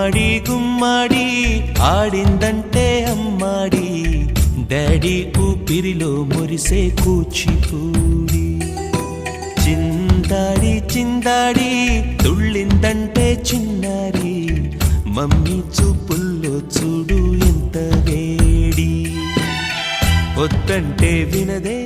గుమ్మాడి గుమ్మాడి ఆడిందంటే అమ్మాడి డాడీ ఊపిరిలో మురిసే కూచిపూడి చిందాడి చిందాడి తుళ్ళిందంటే చిన్నారి మమ్మీ చూపుల్లో చూడు ఎంత వేడి వద్దంటే వినదే